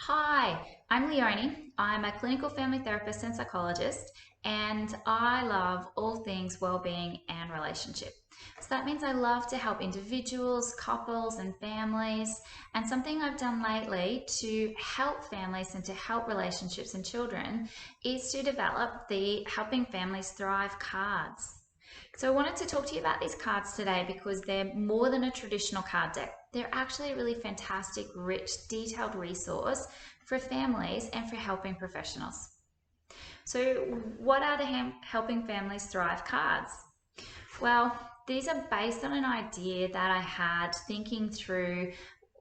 Hi, I'm Leonie. I'm a clinical family therapist and psychologist, and I love all things well-being and relationship. So that means I love to help individuals, couples, and families. And something I've done lately to help families and to help relationships and children is to develop the Helping Families Thrive cards. So I wanted to talk to you about these cards today because they're more than a traditional card deck. They're actually a really fantastic, rich, detailed resource for families and for helping professionals. So what are the Helping Families Thrive cards? Well, these are based on an idea that I had thinking through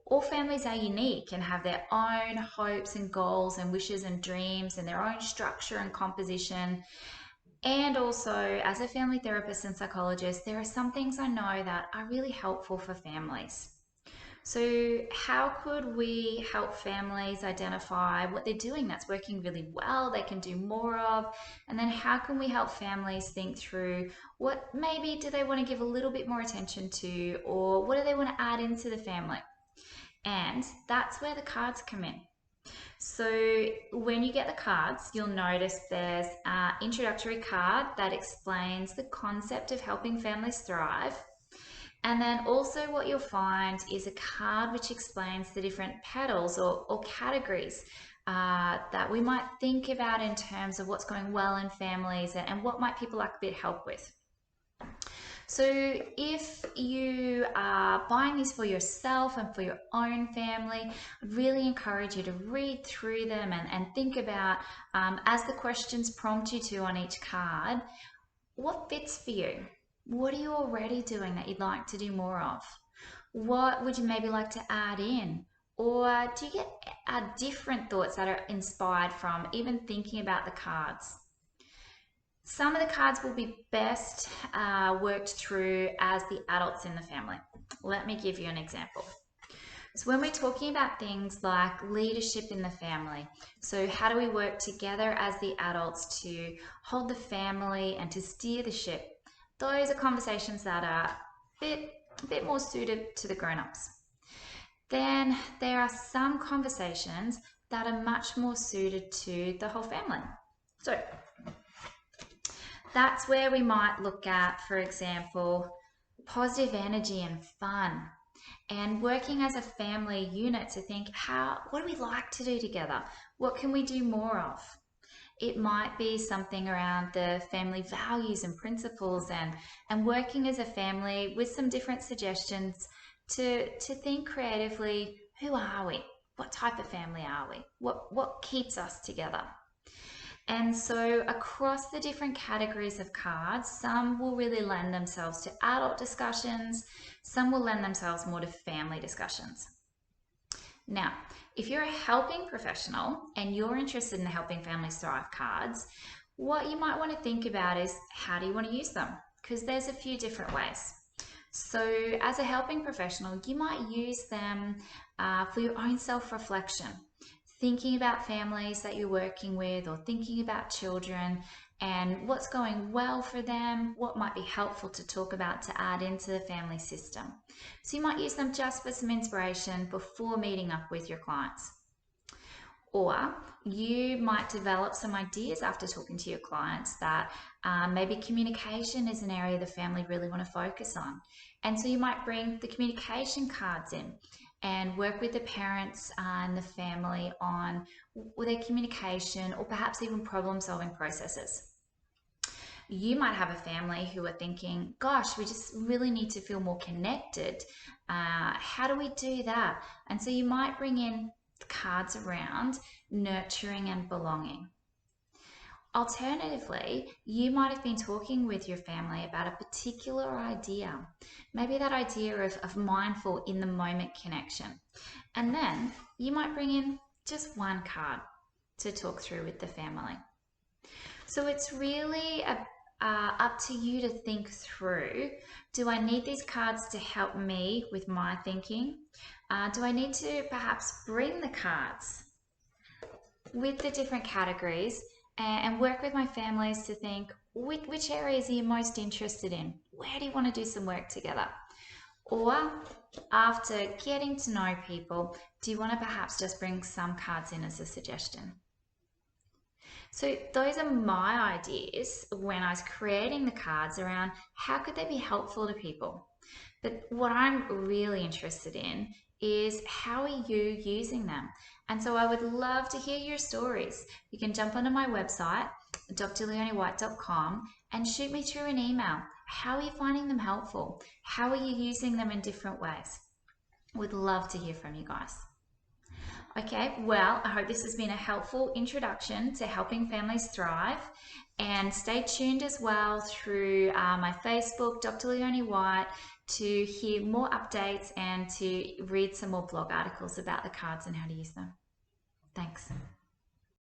all families are unique and have their own hopes and goals and wishes and dreams and their own structure and composition. And also, as a family therapist and psychologist, there are some things I know that are really helpful for families. So, how could we help families identify what they're doing that's working really well, they can do more of? And then, how can we help families think through what maybe do they want to give a little bit more attention to, or what do they want to add into the family? And that's where the cards come in. So when you get the cards, you'll notice there's an introductory card that explains the concept of helping families thrive. And then also what you'll find is a card which explains the different petals or categories that we might think about in terms of what's going well in families and what might people like a bit help with. So if you are buying these for yourself and for your own family, I'd really encourage you to read through them and think about, as the questions prompt you to on each card, what fits for you? What are you already doing that you'd like to do more of? What would you maybe like to add in? Or do you get different thoughts that are inspired from even thinking about the cards? Some of the cards will be best worked through as the adults in the family. Let me give you an example. So when we're talking about things like leadership in the family, so how do we work together as the adults to hold the family and to steer the ship? Those are conversations that are a bit more suited to the grown-ups. Then there are some conversations that are much more suited to the whole family. So that's where we might look at, for example, positive energy and fun and working as a family unit to think what do we like to do together? What can we do more of? It might be something around the family values and principles and working as a family with some different suggestions to think creatively, who are we? What type of family are we? What keeps us together? And so across the different categories of cards, some will really lend themselves to adult discussions, some will lend themselves more to family discussions. Now, if you're a helping professional and you're interested in the Helping Families Thrive cards, what you might want to think about is how do you want to use them? Because there's a few different ways. So as a helping professional, you might use them for your own self-reflection, thinking about families that you're working with or thinking about children and what's going well for them, what might be helpful to talk about to add into the family system. So you might use them just for some inspiration before meeting up with your clients. Or you might develop some ideas after talking to your clients that maybe communication is an area the family really want to focus on. And so you might bring the communication cards in and work with the parents and the family on their communication or perhaps even problem solving processes. You might have a family who are thinking, gosh, we just really need to feel more connected. How do we do that? And so you might bring in cards around nurturing and belonging. Alternatively, you might have been talking with your family about a particular idea, maybe that idea of mindful in the moment connection. And then you might bring in just one card to talk through with the family. So it's really up to you to think through, do I need these cards to help me with my thinking? Do I need to perhaps bring the cards with the different categories and work with my families to think which areas are you most interested in? Where do you want to do some work together? Or after getting to know people, do you want to perhaps just bring some cards in as a suggestion? So those are my ideas when I was creating the cards around how could they be helpful to people. But what I'm really interested in is how are you using them? And so I would love to hear your stories. You can jump onto my website, drleoniewhite.com, and shoot me through an email. How are you finding them helpful? How are you using them in different ways? Would love to hear from you guys. Okay, well, I hope this has been a helpful introduction to helping families thrive. And stay tuned as well through my Facebook, Dr. Leonie White, to hear more updates and to read some more blog articles about the cards and how to use them. Thanks.